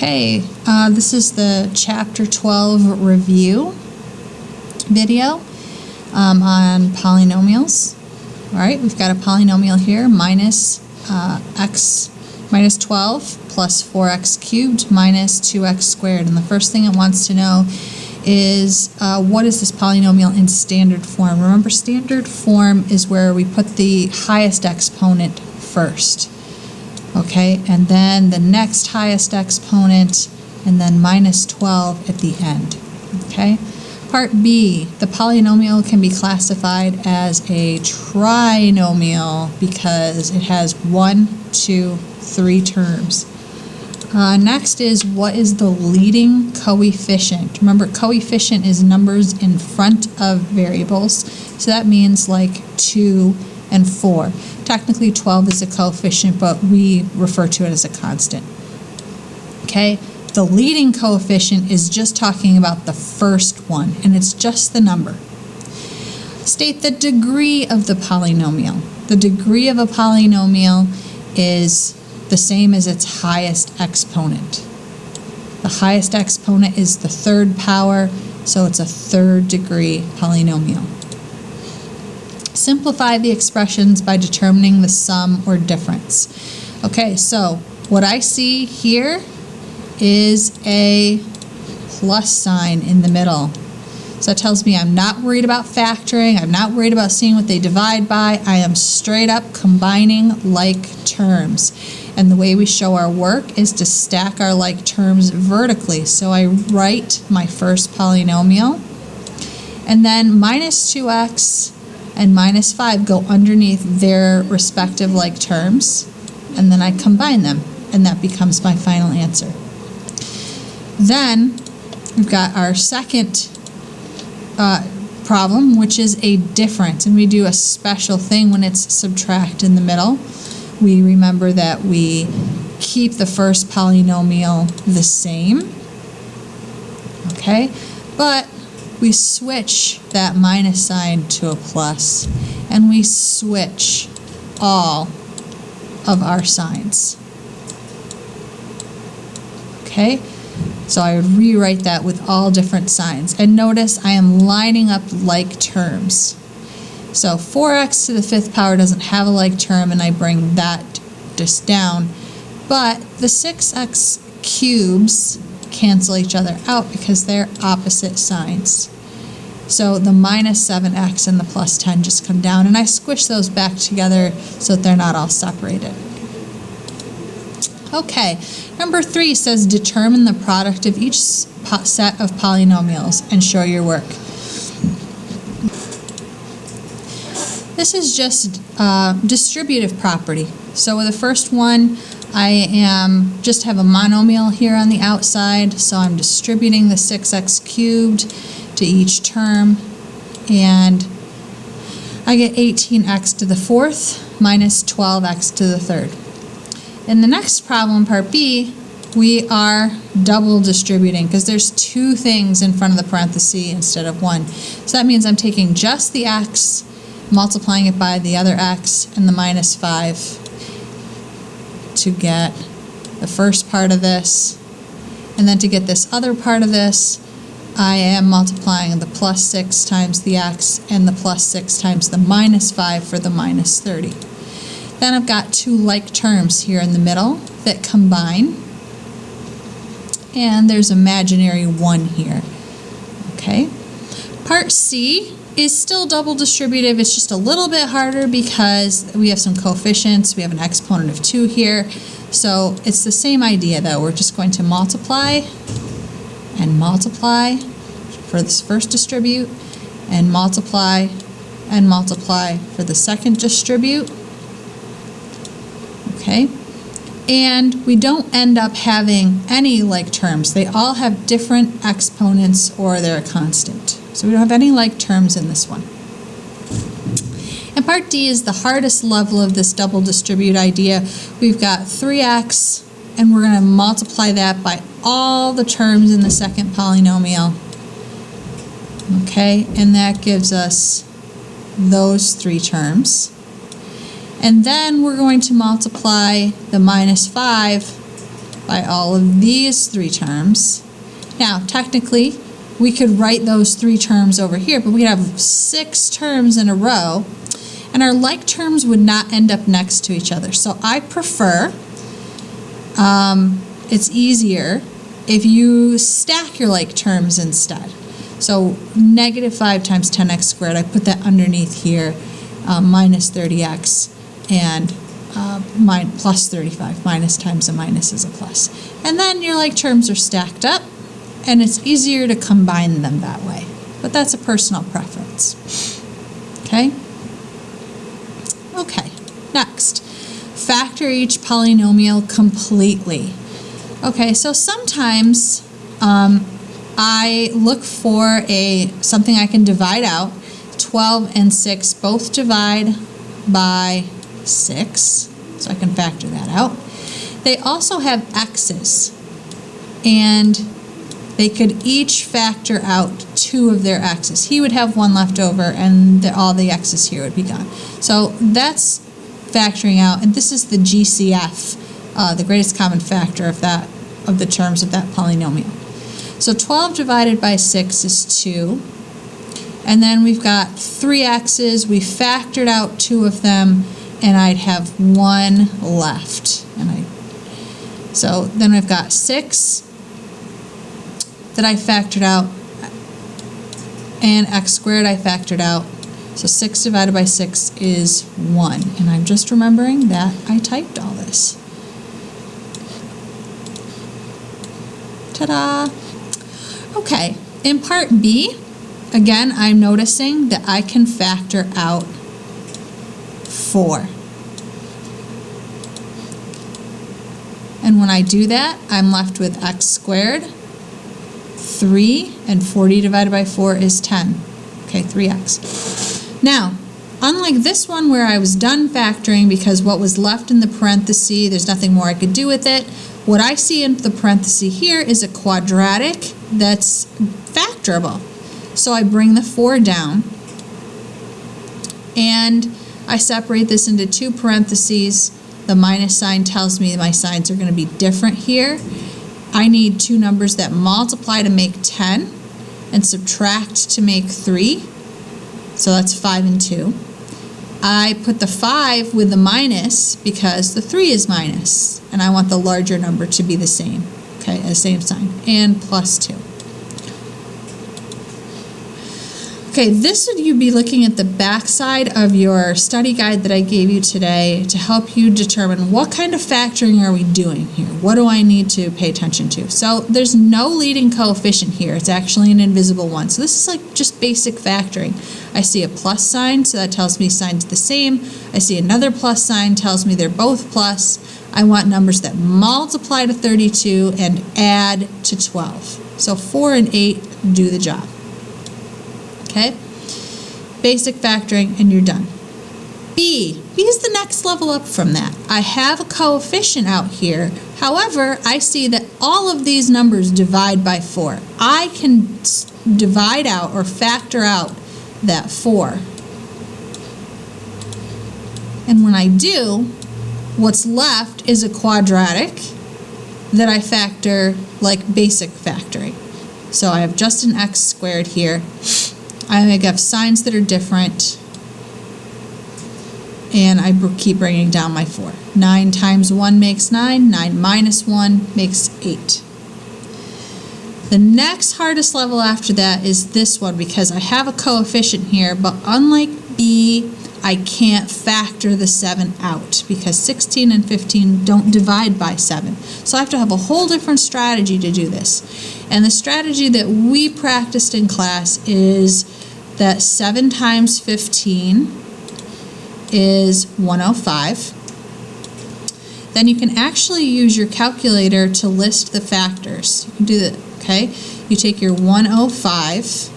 Okay, this is the Chapter 12 review video on polynomials. All right, we've got a polynomial here, minus x minus 12 plus 4x cubed minus 2x squared. And the first thing it wants to know is what is this polynomial in standard form? Remember, standard form is where we put the highest exponent first. Okay, and then the next highest exponent, and then minus 12 at the end. Okay, part B, the polynomial can be classified as a trinomial because it has 1, 2, 3 terms. Next is, what is the leading coefficient? Remember, coefficient is numbers in front of variables, so that means like 2 and 4. Technically 12 is a coefficient, but we refer to it as a constant. Okay, the leading coefficient is just talking about the first one, and it's just the number. State the degree of the polynomial. The degree of a polynomial is the same as its highest exponent. The highest exponent is the third power, so it's a third degree polynomial. Simplify the expressions by determining the sum or difference. Okay, so what I see here is a plus sign in the middle. So that tells me I'm not worried about factoring, I'm not worried about seeing what they divide by, I am straight up combining like terms. And the way we show our work is to stack our like terms vertically. So I write my first polynomial, and then minus 2x and minus 5 go underneath their respective like terms, and then I combine them, and that becomes my final answer. Then we've got our second problem, which is a difference, and we do a special thing when it's subtract in the middle. We remember that we keep the first polynomial the same, okay, but we switch that minus sign to a plus, and we switch all of our signs. Okay, so I would rewrite that with all different signs. And notice I am lining up like terms. So 4x to the 5th power doesn't have a like term, and I bring that just down. But the 6x cubes cancel each other out because they're opposite signs. So the minus 7x and the plus 10 just come down, and I squish those back together so that they're not all separated. Okay, number 3 says determine the product of each set of polynomials and show your work. This is just distributive property. So with the first one, I just have a monomial here on the outside, so I'm distributing the 6x cubed to each term, and I get 18x to the 4th minus 12x to the 3rd. In the next problem, part B, we are double distributing because there's 2 things in front of the parenthesis instead of 1. So that means I'm taking just the x, multiplying it by the other x, and the minus 5 to get the first part of this. And then to get this other part of this, I am multiplying the plus 6 times the x and the plus 6 times the minus 5 for the minus 30. Then I've got 2 like terms here in the middle that combine, and there's imaginary 1 here. Okay. Part C is still double distributive. It's just a little bit harder because we have some coefficients. We have an exponent of 2 here. So it's the same idea though. We're just going to multiply and multiply for this first distribute, and multiply for the second distribute. Okay, and we don't end up having any like terms. They all have different exponents, or they're a constant. So we don't have any like terms in this one. And part D is the hardest level of this double distribute idea. We've got 3x, and we're going to multiply that by all the terms in the second polynomial. Okay, and that gives us those 3 terms. And then we're going to multiply the minus 5 by all of these three terms. Now, technically, we could write those three terms over here, but we have 6 terms in a row, and our like terms would not end up next to each other. So I prefer, it's easier if you stack your like terms instead. So negative 5 times 10x squared, I put that underneath here, minus 30x, and plus 35. Minus times a minus is a plus. And then your like terms are stacked up, and it's easier to combine them that way. But that's a personal preference. Okay? Okay, next. Factor each polynomial completely. Okay, so sometimes I look for something I can divide out. 12 and 6 both divide by 6, so I can factor that out. They also have x's, and they could each factor out 2 of their x's. He would have 1 left over, and all the x's here would be gone. So that's factoring out, and this is the GCF, the greatest common factor of the terms of that polynomial. So 12 divided by 6 is 2. And then we've got 3 x's. We factored out 2 of them, and I'd have 1 left. So then I've got 6 that I factored out, and x squared I factored out. So 6 divided by 6 is 1. And I'm just remembering that I typed all this. Ta-da! Okay, in part B, again, I'm noticing that I can factor out 4. And when I do that, I'm left with x squared, 3, and 40 divided by 4 is 10. Okay, 3x. Now, unlike this one where I was done factoring because what was left in the parenthesis, there's nothing more I could do with it, what I see in the parenthesis here is a quadratic that's factorable. So I bring the 4 down, and I separate this into 2 parentheses. The minus sign tells me my signs are going to be different here. I need 2 numbers that multiply to make 10 and subtract to make 3. So that's 5 and 2. I put the 5 with the minus because the 3 is minus, and I want the larger number to be the same, okay, the same sign, and plus 2. Okay, this would you be looking at the back side of your study guide that I gave you today to help you determine what kind of factoring are we doing here. What do I need to pay attention to? So there's no leading coefficient here. It's actually an invisible one. So this is like just basic factoring. I see a plus sign, so that tells me signs the same. I see another plus sign, tells me they're both plus. I want numbers that multiply to 32 and add to 12. So 4 and 8 do the job. Okay, basic factoring, and you're done. B is the next level up from that. I have a coefficient out here. However, I see that all of these numbers divide by 4. I can divide out or factor out that 4. And when I do, what's left is a quadratic that I factor like basic factoring. So I have just an x squared here. I have signs that are different, and I keep bringing down my 4. 9 times 1 makes 9. 9 minus 1 makes 8. The next hardest level after that is this one, because I have a coefficient here, but unlike B, I can't factor the 7 out because 16 and 15 don't divide by 7. So I have to have a whole different strategy to do this. And the strategy that we practiced in class is that 7 times 15 is 105. Then you can actually use your calculator to list the factors. You can do that, okay? You take your 105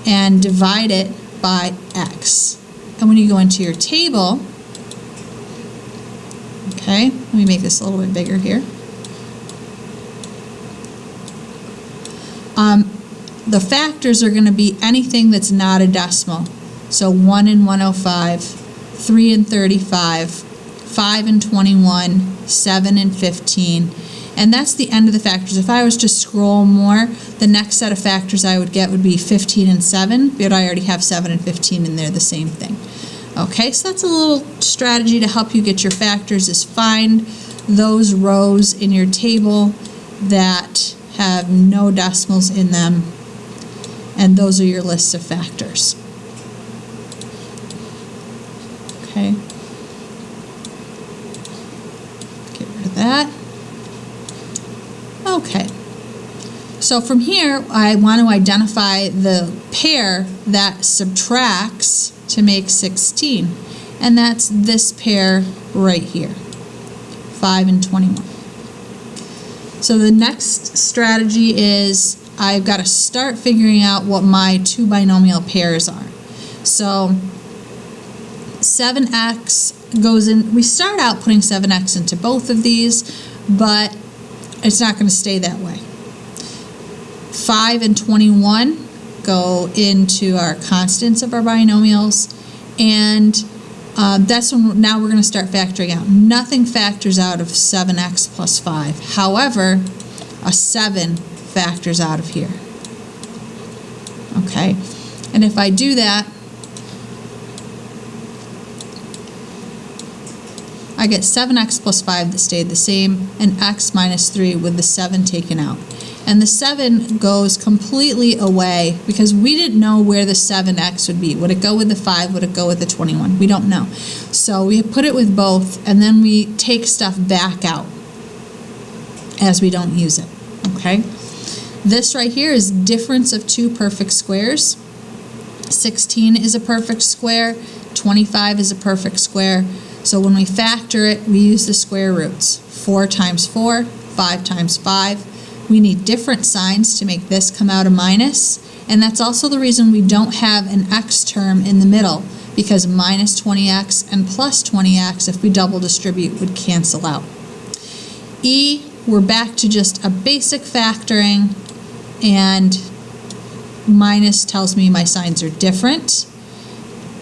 and divide it by x. And when you go into your table, okay, let me make this a little bit bigger here. The factors are going to be anything that's not a decimal. So 1 and 105, 3 and 35, 5 and 21, 7 and 15. And that's the end of the factors. If I was to scroll more, the next set of factors I would get would be 15 and 7, but I already have 7 and 15 and they're the same thing. Okay, so that's a little strategy to help you get your factors, is find those rows in your table that have no decimals in them, and those are your lists of factors. Okay. Get rid of that. Okay. So from here, I want to identify the pair that subtracts to make 16, and that's this pair right here, 5 and 21. So the next strategy is I've got to start figuring out what my two binomial pairs are. So 7x goes in, we start out putting 7x into both of these, but it's not going to stay that way. 5 and 21 go into our constants of our binomials, and that's when now we're going to start factoring out. Nothing factors out of 7x plus 5. However, a 7 factors out of here. Okay, and if I do that, I get 7x plus 5 that stayed the same, and x minus 3 with the 7 taken out. And the 7 goes completely away because we didn't know where the 7x would be. Would it go with the 5? Would it go with the 21? We don't know. So we put it with both, and then we take stuff back out as we don't use it. Okay? This right here is difference of two perfect squares. 16 is a perfect square. 25 is a perfect square. So when we factor it, we use the square roots. 4 times 4, 5 times 5. We need different signs to make this come out a minus, and that's also the reason we don't have an x term in the middle, because minus 20x and plus 20x, if we double distribute, would cancel out. E, we're back to just a basic factoring, and minus tells me my signs are different.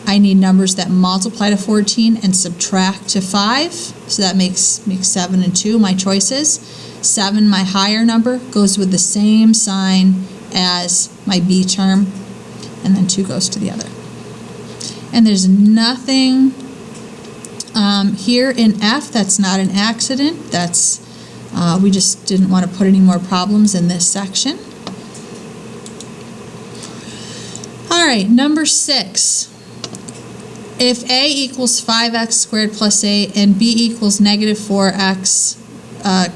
I need numbers that multiply to 14 and subtract to 5, so that makes 7 and 2 my choices. 7, my higher number, goes with the same sign as my B term, and then 2 goes to the other. And there's nothing here in F that's not an accident. That's we just didn't want to put any more problems in this section. All right, number 6. If A equals 5x squared plus 8 and B equals negative 4x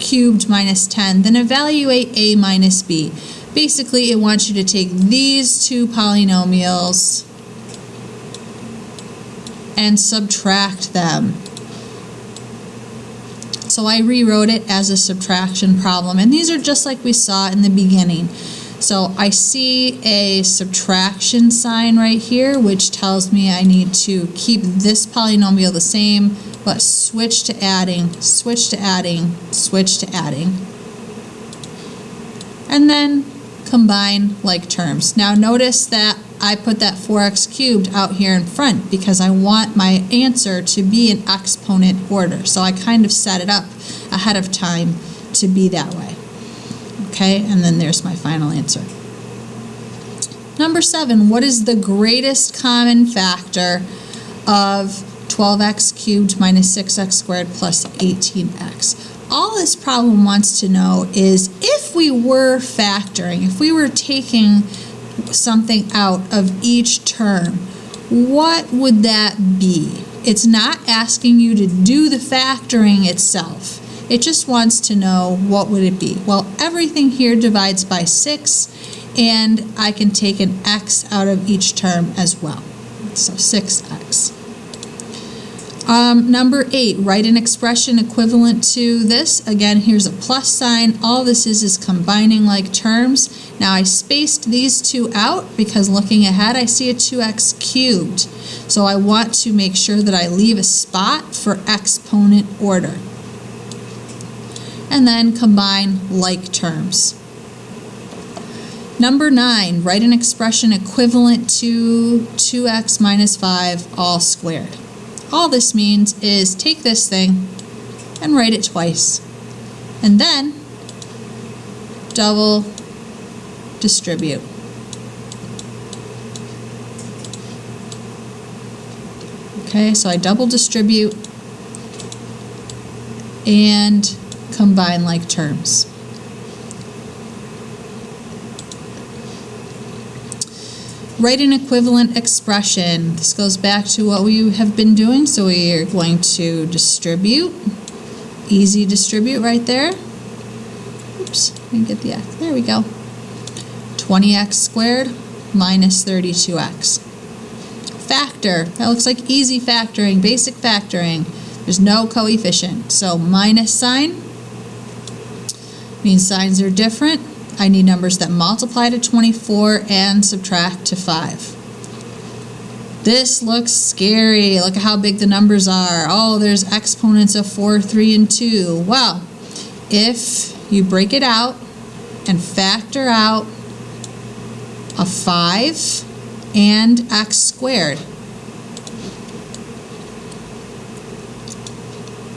cubed minus 10, then evaluate A minus B. Basically, it wants you to take these two polynomials and subtract them. So I rewrote it as a subtraction problem, and these are just like we saw in the beginning. So I see a subtraction sign right here, which tells me I need to keep this polynomial the same, but switch to adding, switch to adding, switch to adding. And then combine like terms. Now notice that I put that 4x cubed out here in front because I want my answer to be in exponent order. So I kind of set it up ahead of time to be that way. Okay, and then there's my final answer. Number 7, what is the greatest common factor of 12x cubed minus 6x squared plus 18x? All this problem wants to know is if we were factoring, if we were taking something out of each term, what would that be? It's not asking you to do the factoring itself. It just wants to know what would it be. Well, everything here divides by 6, and I can take an x out of each term as well. So 6x. Number 8, write an expression equivalent to this. Again, here's a plus sign. All this is combining like terms. Now I spaced these two out because looking ahead I see a 2x cubed. So I want to make sure that I leave a spot for exponent order. And then combine like terms. Number 9, write an expression equivalent to 2x minus 5 all squared. All this means is take this thing and write it twice. And then double distribute. Okay, so I double distribute and combine like terms. Write an equivalent expression. This goes back to what we have been doing. So we are going to distribute. Easy distribute right there. Oops, let me get the x. There we go. 20x squared minus 32x. Factor. That looks like easy factoring, basic factoring. There's no coefficient. So minus sign means signs are different. I need numbers that multiply to 24 and subtract to 5. This looks scary. Look at how big the numbers are. Oh, there's exponents of 4, 3, and 2. Well, if you break it out and factor out a 5 and x squared,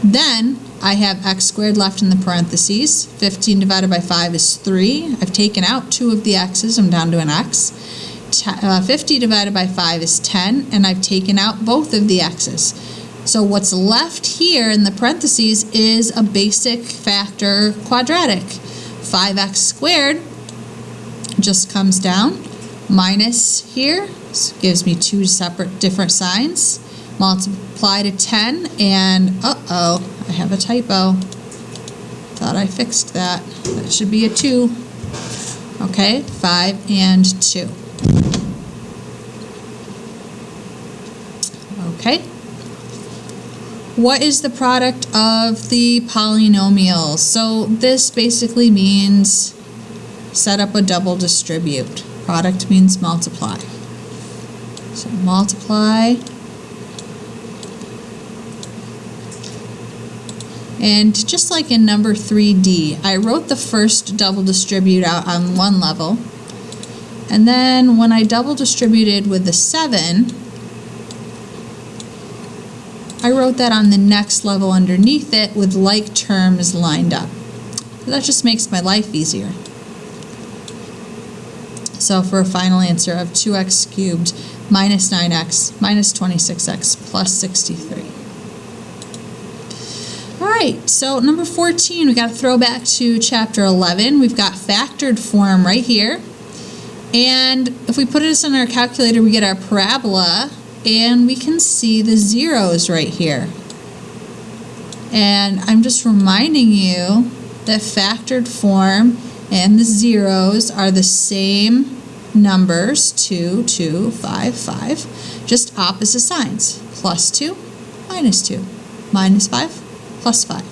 then I have x squared left in the parentheses. 15 divided by 5 is 3. I've taken out 2 of the x's. I'm down to an x. 50 divided by 5 is 10, and I've taken out both of the x's. So what's left here in the parentheses is a basic factor quadratic. 5x squared just comes down. Minus here gives me 2 separate different signs. Multiply to 10, and uh-oh, I have a typo. Thought I fixed that. That should be a 2. Okay, 5 and 2. Okay. What is the product of the polynomials? So this basically means set up a double distribute. Product means multiply. So multiply. And just like in number 3D, I wrote the first double distribute out on one level. And then when I double distributed with the 7, I wrote that on the next level underneath it with like terms lined up. So that just makes my life easier. So for a final answer of 2x cubed minus 9x minus 26x plus 63. All right, so number 14, we got to throw back to chapter 11. We've got factored form right here. And if we put this in our calculator, we get our parabola, and we can see the zeros right here. And I'm just reminding you that factored form and the zeros are the same numbers, 2, 2, 5, 5, just opposite signs, plus 2, minus 2, minus 5, plus 5.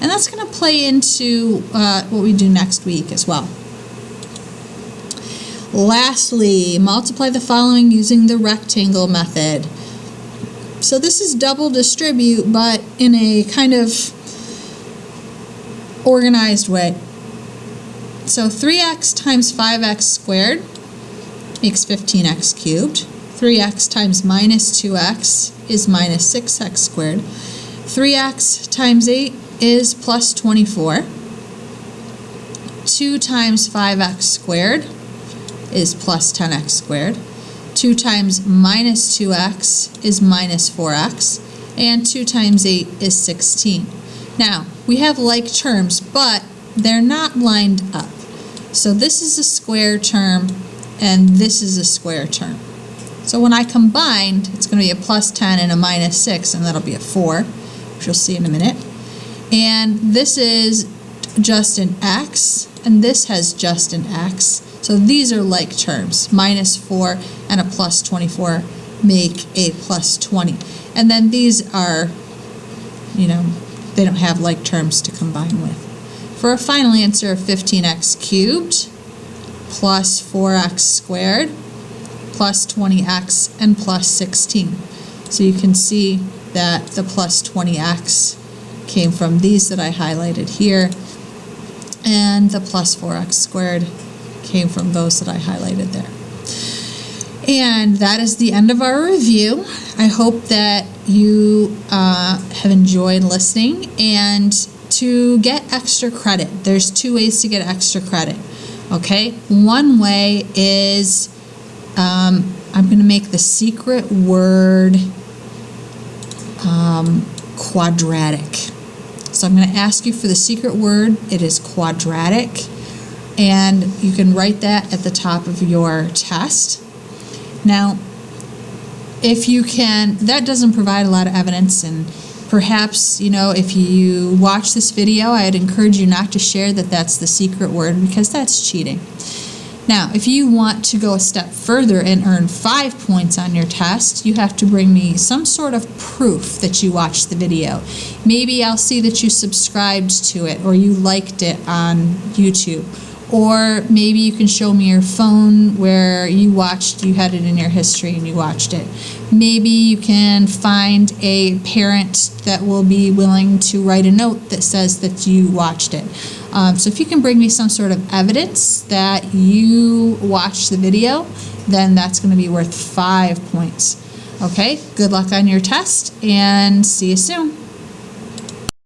And that's going to play into what we do next week as well. Lastly, multiply the following using the rectangle method. So this is double distribute, but in a kind of organized way. So 3x times 5x squared makes 15x cubed. 3x times minus 2x is minus 6x squared. 3x times 8 is plus 24. 2 times 5x squared is plus 10x squared. 2 times minus 2x is minus 4x. And 2 times 8 is 16. Now, we have like terms, but they're not lined up. So this is a square term, and this is a square term. So when I combined, it's going to be a plus 10 and a minus 6, and that'll be a 4, which you'll see in a minute. And this is just an x, and this has just an x. So these are like terms. Minus 4 and a plus 24 make a plus 20. And then these are, they don't have like terms to combine with. For a final answer of 15x cubed plus 4x squared plus 20x and plus 16. So you can see that the plus 20x came from these that I highlighted here, and the plus 4x squared came from those that I highlighted there. And that is the end of our review. I hope that you have enjoyed listening, and to get extra credit, there's two ways to get extra credit. Okay, one way is I'm going to make the secret word quadratic. So I'm going to ask you for the secret word. It is quadratic, and you can write that at the top of your test. Now, if you can, that doesn't provide a lot of evidence, and perhaps, if you watch this video, I'd encourage you not to share that that's the secret word, because that's cheating. Now, if you want to go a step further and earn 5 points on your test, you have to bring me some sort of proof that you watched the video. Maybe I'll see that you subscribed to it or you liked it on YouTube. Or maybe you can show me your phone where you had it in your history and you watched it. Maybe you can find a parent that will be willing to write a note that says that you watched it. So if you can bring me some sort of evidence that you watched the video, then that's going to be worth 5 points. Okay, good luck on your test and see you soon.